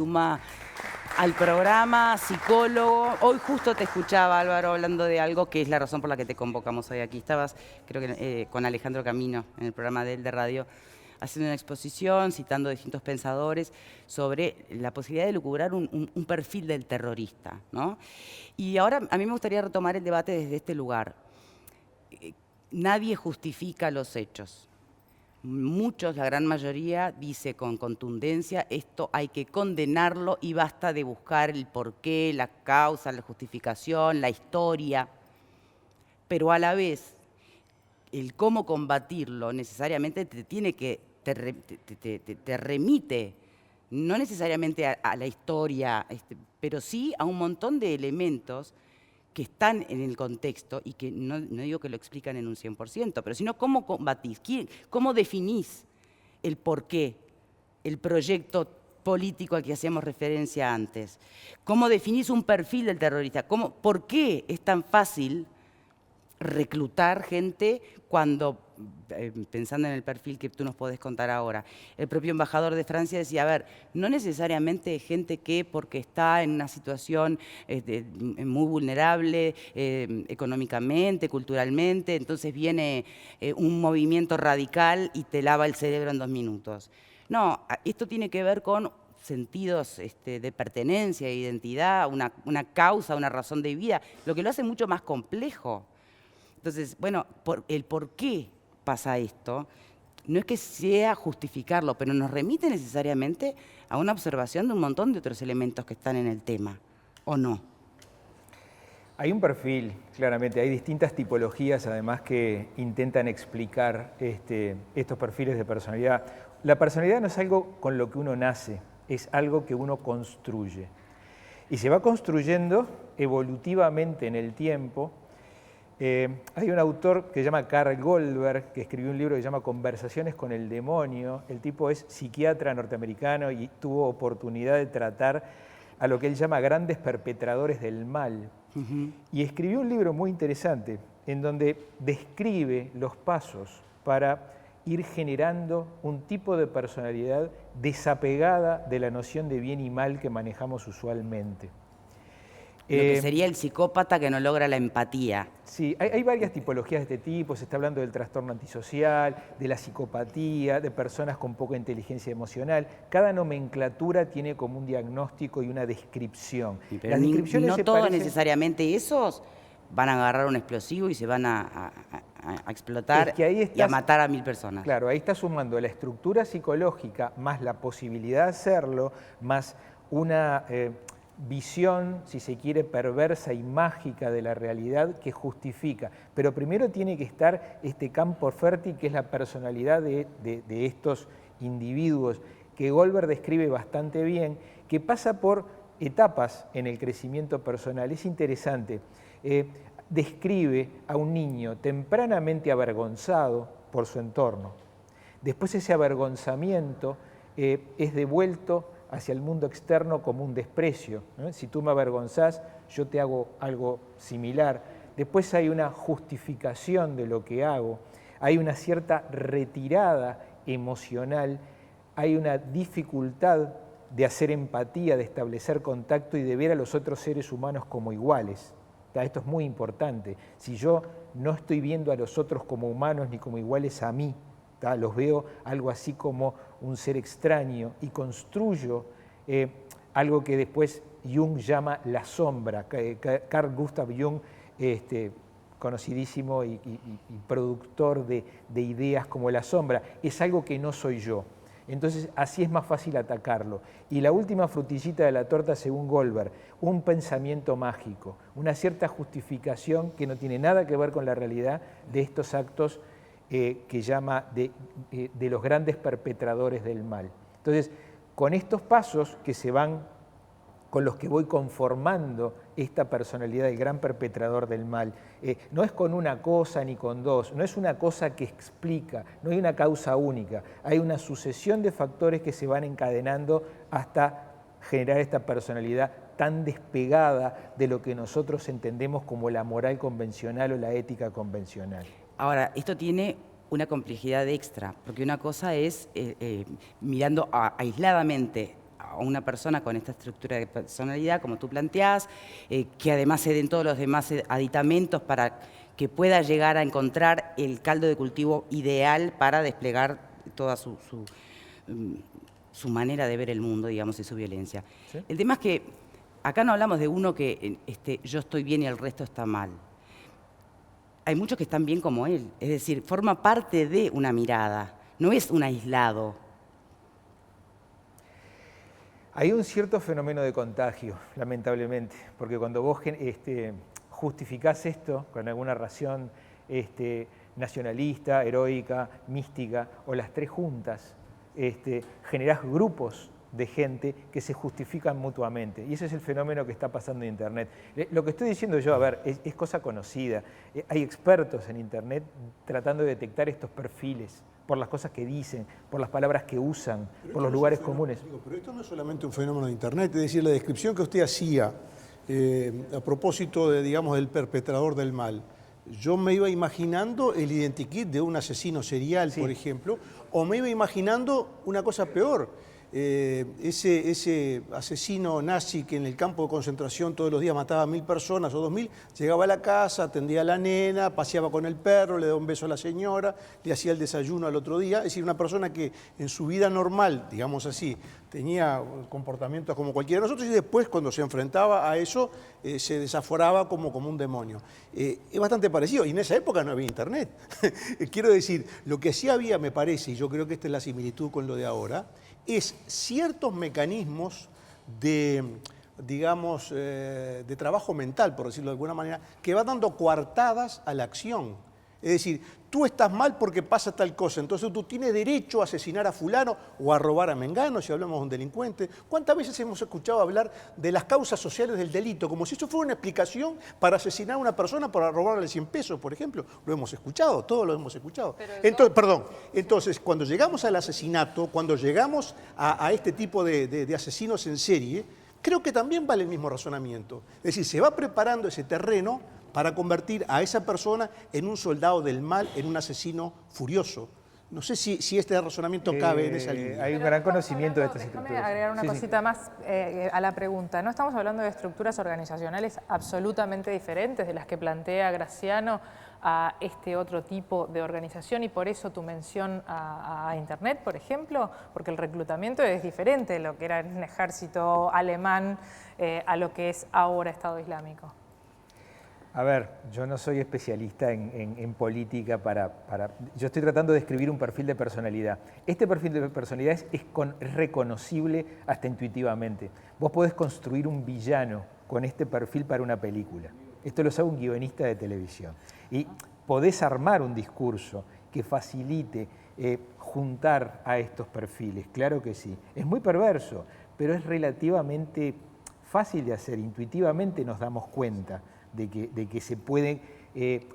Suma al programa, psicólogo. Hoy justo te escuchaba, Álvaro, hablando de algo que es la razón por la que te convocamos hoy aquí. Estabas, creo que con Alejandro Camino, en el programa de él de radio, haciendo una exposición, citando distintos pensadores sobre la posibilidad de lucubrar un perfil del terrorista, ¿no? Y ahora a mí me gustaría retomar el debate desde este lugar. Nadie justifica los hechos. Muchos, la gran mayoría, dice con contundencia, esto hay que condenarlo y basta de buscar el porqué, la causa, la justificación, la historia. Pero a la vez, el cómo combatirlo necesariamente te remite, no necesariamente a la historia, pero sí a un montón de elementos que están en el contexto y que no digo que lo explican en un 100%, pero sino cómo combatís, cómo definís el porqué, el proyecto político al que hacíamos referencia antes, cómo definís un perfil del terrorista, por qué es tan fácil reclutar gente cuando, pensando en el perfil que tú nos podés contar ahora, el propio embajador de Francia decía, a ver, no necesariamente gente que porque está en una situación muy vulnerable económicamente, culturalmente, entonces viene un movimiento radical y te lava el cerebro en 2 minutos. No, esto tiene que ver con sentidos de pertenencia, de identidad, una causa, una razón de vida, lo que lo hace mucho más complejo. Entonces, bueno, el por qué pasa esto, no es que sea justificarlo, pero nos remite necesariamente a una observación de un montón de otros elementos que están en el tema, ¿o no? Hay un perfil, claramente, hay distintas tipologías además que intentan explicar estos perfiles de personalidad. La personalidad no es algo con lo que uno nace, es algo que uno construye. Y se va construyendo evolutivamente en el tiempo. Hay un autor que se llama Karl Goldberg, que escribió un libro que se llama Conversaciones con el demonio. El tipo es psiquiatra norteamericano y tuvo oportunidad de tratar a lo que él llama grandes perpetradores del mal. Y escribió un libro muy interesante en donde describe los pasos para ir generando un tipo de personalidad desapegada de la noción de bien y mal que manejamos usualmente. Lo que sería el psicópata que no logra la empatía. Sí, hay varias tipologías de este tipo. Se está hablando del trastorno antisocial, de la psicopatía, de personas con poca inteligencia emocional. Cada nomenclatura tiene como un diagnóstico y una descripción. Pero no todos necesariamente esos van a agarrar un explosivo y se van a explotar y a matar a 1000 personas. Claro, ahí está sumando la estructura psicológica más la posibilidad de hacerlo, más una visión, si se quiere, perversa y mágica de la realidad que justifica. Pero primero tiene que estar este campo fértil que es la personalidad de estos individuos, que Goldberg describe bastante bien, que pasa por etapas en el crecimiento personal. Es interesante. Describe a un niño tempranamente avergonzado por su entorno. Después ese avergonzamiento es devuelto hacia el mundo externo como un desprecio, ¿no? Si tú me avergonzás, yo te hago algo similar. Después hay una justificación de lo que hago, hay una cierta retirada emocional, hay una dificultad de hacer empatía, de establecer contacto y de ver a los otros seres humanos como iguales. Esto es muy importante. Si yo no estoy viendo a los otros como humanos ni como iguales a mí, los veo algo así como un ser extraño y construyo algo que después Jung llama la sombra. Carl Gustav Jung, conocidísimo y productor de ideas como la sombra, es algo que no soy yo. Entonces así es más fácil atacarlo. Y la última frutillita de la torta, según Goldberg, un pensamiento mágico, una cierta justificación que no tiene nada que ver con la realidad de estos actos que llama de los grandes perpetradores del mal. Entonces, con estos pasos que se van, con los que voy conformando esta personalidad del gran perpetrador del mal, no es con una cosa ni con dos, no es una cosa que explica, no hay una causa única, hay una sucesión de factores que se van encadenando hasta generar esta personalidad tan despegada de lo que nosotros entendemos como la moral convencional o la ética convencional. Ahora, esto tiene una complejidad extra, porque una cosa es mirando aisladamente a una persona con esta estructura de personalidad, como tú planteás, que además se den todos los demás aditamentos para que pueda llegar a encontrar el caldo de cultivo ideal para desplegar toda su manera de ver el mundo, digamos, y su violencia. ¿Sí? El tema es que acá no hablamos de uno que yo estoy bien y el resto está mal. Hay muchos que están bien como él, es decir, forma parte de una mirada, no es un aislado. Hay un cierto fenómeno de contagio, lamentablemente, porque cuando vos justificás esto con alguna razón nacionalista, heroica, mística, o las tres juntas, generás grupos de gente que se justifican mutuamente. Y ese es el fenómeno que está pasando en Internet. Lo que estoy diciendo yo, a ver, es cosa conocida. Hay expertos en Internet tratando de detectar estos perfiles por las cosas que dicen, por las palabras que usan, por los lugares comunes. Pero esto no es solamente un fenómeno de Internet, es decir, la descripción que usted hacía a propósito de, digamos, del perpetrador del mal. Yo me iba imaginando el identikit de un asesino serial, sí, por ejemplo, o me iba imaginando una cosa peor. Ese asesino nazi que en el campo de concentración todos los días mataba a 1000 personas o 2000, llegaba a la casa, atendía a la nena, paseaba con el perro, le daba un beso a la señora, le hacía el desayuno al otro día. Es decir, una persona que en su vida normal, digamos así, tenía comportamientos como cualquiera de nosotros y después cuando se enfrentaba a eso se desaforaba como un demonio. Es bastante parecido y en esa época no había internet. Quiero decir, lo que sí había, me parece, y yo creo que esta es la similitud con lo de ahora, es ciertos mecanismos de, digamos, de trabajo mental, por decirlo de alguna manera, que va dando coartadas a la acción. Es decir, tú estás mal porque pasa tal cosa, entonces tú tienes derecho a asesinar a fulano o a robar a mengano, si hablamos de un delincuente. ¿Cuántas veces hemos escuchado hablar de las causas sociales del delito? Como si eso fuera una explicación para asesinar a una persona, para robarle 100 pesos, por ejemplo. Lo hemos escuchado, todos lo hemos escuchado. Entonces, cuando llegamos al asesinato, cuando llegamos a este tipo de asesinos en serie, creo que también vale el mismo razonamiento. Es decir, se va preparando ese terreno para convertir a esa persona en un soldado del mal, en un asesino furioso. No sé si este razonamiento cabe en esa línea. Hay un gran conocimiento de estas estructuras. Déjame agregar una cosita más a la pregunta. No estamos hablando de estructuras organizacionales absolutamente diferentes de las que plantea Graciano a este otro tipo de organización y por eso tu mención a Internet, por ejemplo, porque el reclutamiento es diferente de lo que era un ejército alemán a lo que es ahora Estado Islámico. A ver, yo no soy especialista en política yo estoy tratando de describir un perfil de personalidad. Este perfil de personalidad es reconocible hasta intuitivamente. Vos podés construir un villano con este perfil para una película. Esto lo sabe un guionista de televisión. Y podés armar un discurso que facilite juntar a estos perfiles, claro que sí. Es muy perverso, pero es relativamente fácil de hacer. Intuitivamente nos damos cuenta de que se puede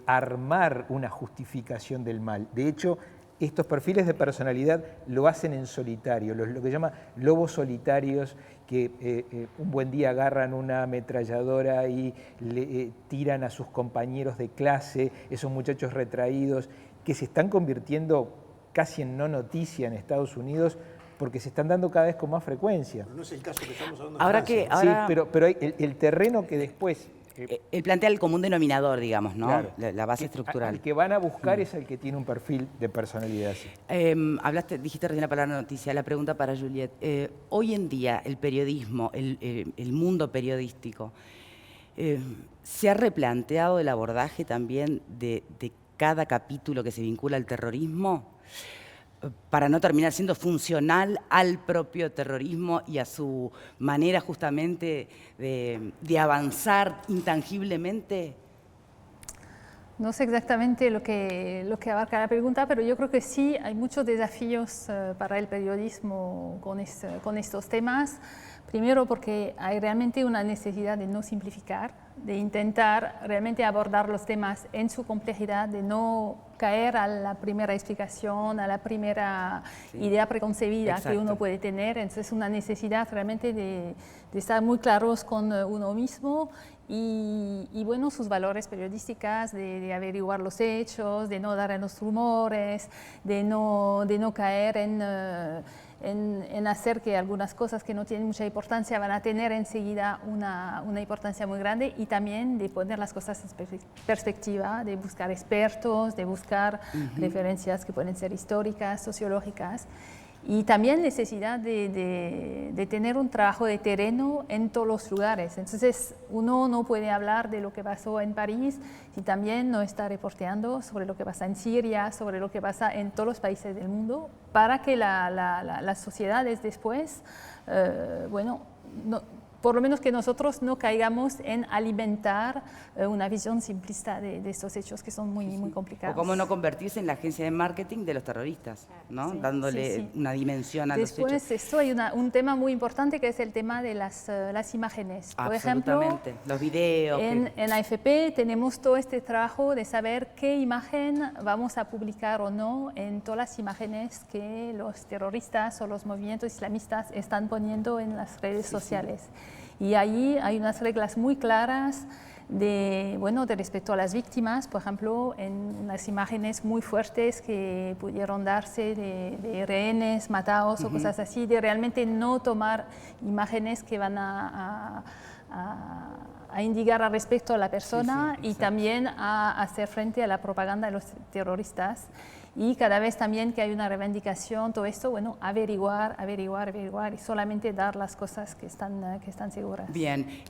armar una justificación del mal. De hecho, estos perfiles de personalidad lo hacen en solitario, lo que llama lobos solitarios que un buen día agarran una ametralladora y le tiran a sus compañeros de clase, esos muchachos retraídos que se están convirtiendo casi en no noticia en Estados Unidos porque se están dando cada vez con más frecuencia. Pero no es el caso que estamos hablando ahora de Francia. Sí, pero hay el terreno que después... Él plantea el común denominador, digamos, ¿no? Claro, la base estructural. El que van a buscar es el que tiene un perfil de personalidad así. Dijiste recién la palabra noticia, la pregunta para Juliet. Hoy en día el periodismo, el mundo periodístico, ¿se ha replanteado el abordaje también de cada capítulo que se vincula al terrorismo? Para no terminar siendo funcional al propio terrorismo y a su manera justamente de avanzar intangiblemente? No sé exactamente lo que abarca la pregunta, pero yo creo que sí hay muchos desafíos para el periodismo con estos temas. Primero porque hay realmente una necesidad de no simplificar, de intentar realmente abordar los temas en su complejidad, de no caer a la primera explicación, a la primera idea preconcebida que uno puede tener. Entonces una necesidad realmente de estar muy claros con uno mismo y bueno, sus valores periodísticas, de averiguar los hechos, de no dar en los rumores, de no caer en hacer que algunas cosas que no tienen mucha importancia van a tener enseguida una importancia muy grande, y también de poner las cosas en perspectiva, de buscar expertos, de buscar referencias que pueden ser históricas, sociológicas. Y también necesidad de tener un trabajo de terreno en todos los lugares. Entonces, uno no puede hablar de lo que pasó en París si también no está reporteando sobre lo que pasa en Siria, sobre lo que pasa en todos los países del mundo, para que las sociedades después, bueno, por lo menos que nosotros no caigamos en alimentar una visión simplista de estos hechos que son muy complicados. O cómo no convertirse en la agencia de marketing de los terroristas, ¿no? Sí, dándole sí. una dimensión a los hechos. Después, esto hay un tema muy importante que es el tema de las imágenes. Por ejemplo, Absolutamente. Los videos. en AFP tenemos todo este trabajo de saber qué imagen vamos a publicar o no en todas las imágenes que los terroristas o los movimientos islamistas están poniendo en las redes sociales. Y ahí hay unas reglas muy claras de respeto a las víctimas, por ejemplo, en unas imágenes muy fuertes que pudieron darse de rehenes matados o cosas así, de realmente no tomar imágenes que van a indicar al respecto a la persona y también a hacer frente a la propaganda de los terroristas. Y cada vez también que hay una reivindicación, todo esto, bueno, averiguar y solamente dar las cosas que están seguras. Bien,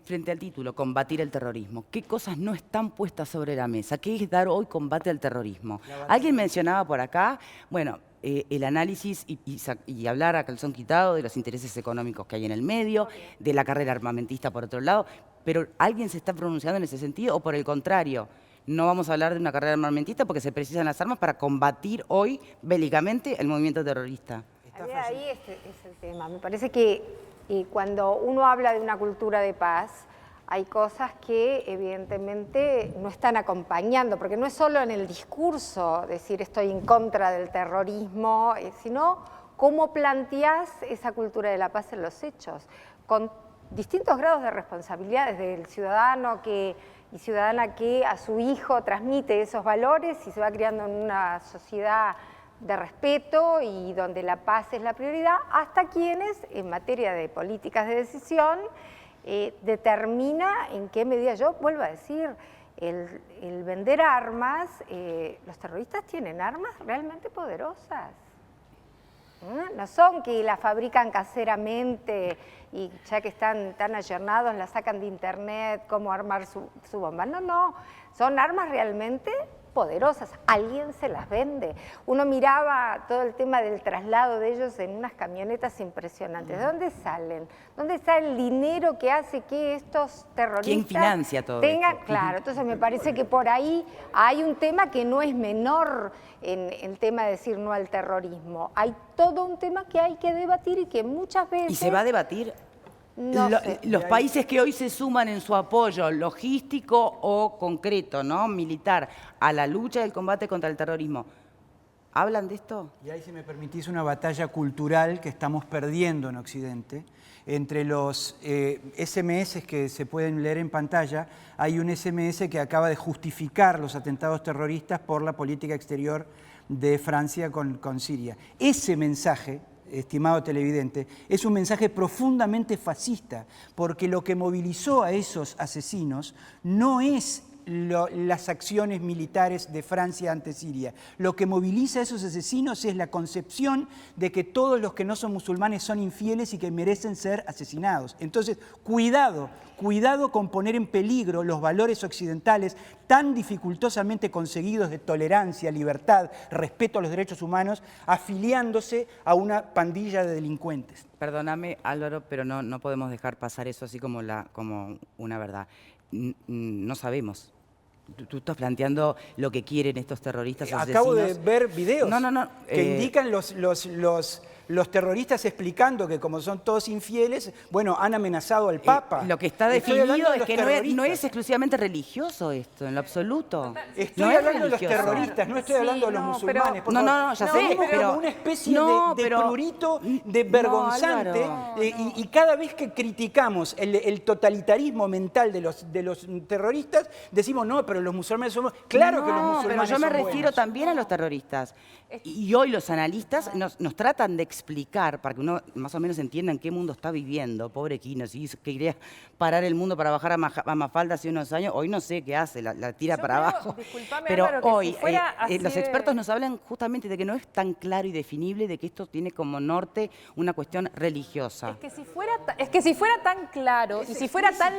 frente al título, combatir el terrorismo, ¿qué cosas no están puestas sobre la mesa? ¿Qué es dar hoy combate al terrorismo? Alguien mencionaba por acá, bueno, el análisis y hablar a calzón quitado de los intereses económicos que hay en el medio, de la carrera armamentista por otro lado, pero ¿alguien se está pronunciando en ese sentido o por el contrario? No vamos a hablar de una carrera armamentista porque se precisan las armas para combatir hoy bélicamente el movimiento terrorista. Ahí es el tema. Me parece que cuando uno habla de una cultura de paz, hay cosas que evidentemente no están acompañando, porque no es solo en el discurso decir estoy en contra del terrorismo, sino cómo planteás esa cultura de la paz en los hechos, con distintos grados de responsabilidad, desde el ciudadano y ciudadana que a su hijo transmite esos valores y se va criando en una sociedad de respeto y donde la paz es la prioridad, hasta quienes en materia de políticas de decisión determina en qué medida. Yo vuelvo a decir, el vender armas, los terroristas tienen armas realmente poderosas. No son que las fabrican caseramente y ya que están tan ayornados las sacan de internet cómo armar su bomba. No, son armas realmente poderosas, alguien se las vende. Uno miraba todo el tema del traslado de ellos en unas camionetas impresionantes. ¿De dónde salen? ¿Dónde está el dinero que hace que estos terroristas ¿Quién financia todo tengan? esto? Claro, entonces me parece que por ahí hay un tema que no es menor en el tema de decir no al terrorismo. Hay todo un tema que hay que debatir y que muchas veces... ¿Y se va a debatir? No sé. Los países que hoy se suman en su apoyo logístico o concreto, ¿no? Militar, a la lucha del combate contra el terrorismo, ¿hablan de esto? Y ahí, si me permitís, una batalla cultural que estamos perdiendo en Occidente. Entre los SMS que se pueden leer en pantalla, hay un SMS que acaba de justificar los atentados terroristas por la política exterior de Francia con Siria. Ese mensaje, estimado televidente, es un mensaje profundamente fascista, porque lo que movilizó a esos asesinos no es las acciones militares de Francia ante Siria. Lo que moviliza a esos asesinos es la concepción de que todos los que no son musulmanes son infieles y que merecen ser asesinados. Entonces, cuidado con poner en peligro los valores occidentales tan dificultosamente conseguidos de tolerancia, libertad, respeto a los derechos humanos, afiliándose a una pandilla de delincuentes. Perdóname, Álvaro, pero no podemos dejar pasar eso así como una verdad. No sabemos. Tú estás planteando lo que quieren estos terroristas asesinos. Acabo de ver videos que que indican los terroristas explicando que como son todos infieles, bueno, han amenazado al Papa. Lo que está definido es que no es exclusivamente religioso esto, en lo absoluto. Estoy hablando de los terroristas, no estoy hablando de los musulmanes. Pero, ya sé, pero como una especie de prurito, de vergonzante, Álvaro. Y cada vez que criticamos el totalitarismo mental de los terroristas, decimos, no, pero los musulmanes somos... Claro que los musulmanes pero yo me son refiero buenos. también a los terroristas. Y hoy los analistas nos tratan de explicar, para que uno más o menos entienda en qué mundo está viviendo, pobre Quino, si que quería parar el mundo para bajar a Mafalda hace unos años, hoy no sé qué hace, la tira Yo para creo, abajo. disculpame, Pero Álvaro, que hoy si fuera así los de- expertos nos hablan justamente de que no es tan claro y definible, de que esto tiene como norte una cuestión religiosa. Es que si fuera tan claro y si fuera tan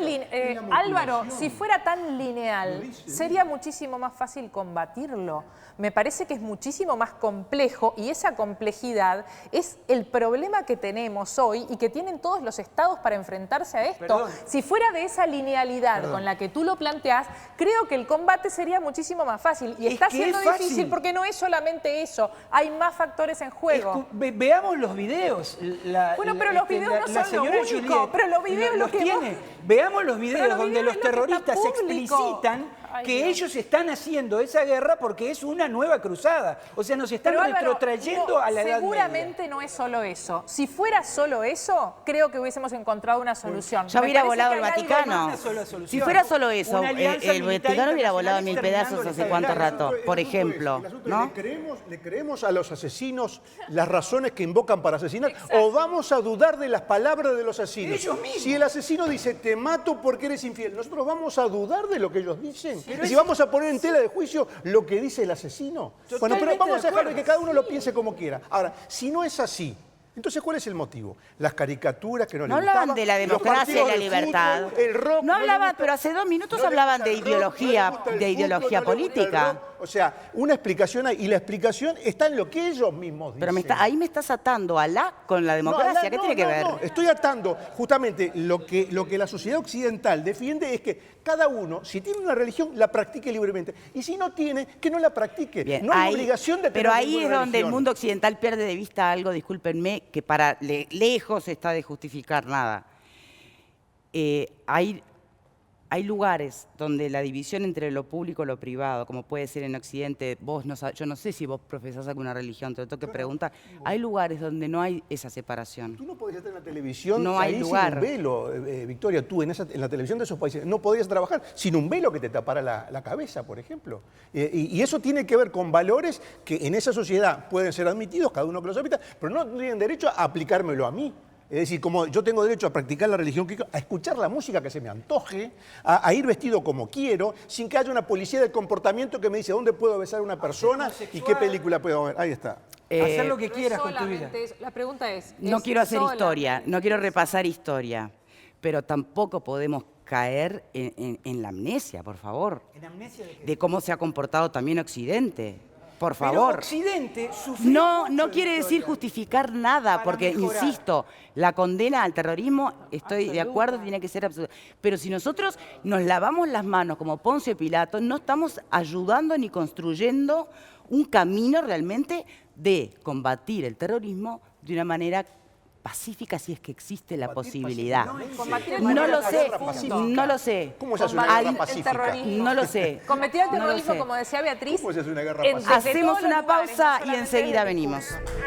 Álvaro, si fuera tan lineal, sería muchísimo más fácil combatirlo. Me parece que es muchísimo más complejo y esa complejidad es el problema que tenemos hoy y que tienen todos los estados para enfrentarse a esto. Perdón. Si fuera de esa linealidad con la que tú lo planteás, creo que el combate sería muchísimo más fácil. Y Es está que siendo es fácil. difícil porque no es solamente eso, hay más factores en juego. Veamos los videos. Bueno, pero los videos no son lo señora único, Juliet pero los videos lo los que vos- tiene. Veamos los videos los donde videos los es lo que está terroristas público. explicitan Ay, que Dios. ellos están haciendo esa guerra porque es una nueva cruzada. O sea, nos están Pero, Álvaro, retrotrayendo no, a la Edad seguramente no es solo eso. Si fuera solo eso, creo que hubiésemos encontrado una solución. Ya Me hubiera parece volado que el hay algo Vaticano. una sola solución. Si fuera solo eso, Una alianza el militar Vaticano hubiera volado en mil internacional pedazos hace exterminando cuánto la rato, El por asunto ejemplo, es, ¿no? ¿le creemos a los asesinos las razones que invocan para asesinar? ¿O vamos a dudar de las palabras de los asesinos? Ellos mismos. Si el asesino dice, te mato porque eres infiel, ¿nosotros vamos a dudar de lo que ellos dicen? Pero ¿Y si es- vamos a poner en tela de juicio lo que dice el asesino? Bueno, pero Totalmente vamos a de dejar de acuerdo. que cada uno lo piense como quiera. Ahora, si no es así, entonces, ¿cuál es el motivo? Las caricaturas que no No le hablaban gustaban, de la los democracia y la partidos de libertad. fútbol, el rock, No le hablaban, gusta- pero hace 2 minutos no le hablaban gusta de el rock, no le ideología, gusta el de fútbol, ideología no le gusta el política. rock. O sea, una explicación hay, y la explicación está en lo que ellos mismos dicen. Pero ahí me estás atando a la con la democracia. ¿Qué tiene que ver? No, estoy atando justamente lo que la sociedad occidental defiende es que cada uno, si tiene una religión, la practique libremente. Y si no tiene, que no la practique. Bien, no hay ahí- obligación de tener pero ahí es ninguna donde el religión. mundo occidental pierde de vista algo, discúlpenme, que para lejos está de justificar nada. Hay lugares donde la división entre lo público y lo privado, como puede ser en Occidente, yo no sé si vos profesás alguna religión, te lo tengo que preguntar. Hay lugares donde no hay esa separación. Tú no podrías estar en la televisión No hay ahí lugar. sin un velo, Victoria, tú en la televisión de esos países no podrías trabajar sin un velo que te tapara la cabeza, por ejemplo. Y eso tiene que ver con valores que en esa sociedad pueden ser admitidos, cada uno que los habita, pero no tienen derecho a aplicármelo a mí. Es decir, como yo tengo derecho a practicar la religión que quiero, a escuchar la música que se me antoje, a ir vestido como quiero, sin que haya una policía del comportamiento que me dice dónde puedo besar a una persona y qué película puedo ver. Ahí está. Hacer lo que No quieras es con tu vida. solamente eso. La pregunta es... No ¿es quiero hacer solamente historia, no quiero repasar historia, pero tampoco podemos caer en la amnesia, por favor, ¿En amnesia de qué? de cómo se ha comportado también Occidente. Por Pero favor. Occidente sufrió No, mucho no en quiere la decir historia. justificar nada, Para porque, mejorar. insisto, la condena al terrorismo, estoy de acuerdo, tiene que ser absoluta. Pero si nosotros nos lavamos las manos como Poncio Pilato, no estamos ayudando ni construyendo un camino realmente de combatir el terrorismo de una manera pacífica, si es que existe la posibilidad. Combatir el No lo terrorismo, sé, punto. no lo sé. ¿Cómo se hace una Combatir guerra el pacífica? terrorismo. No lo sé. Combatir el No lo terrorismo, sé. como decía Beatriz. ¿Cómo se hace una guerra en- pacífica? desde Hacemos todos los una lugares, pausa no y solamente enseguida del venimos. discurso.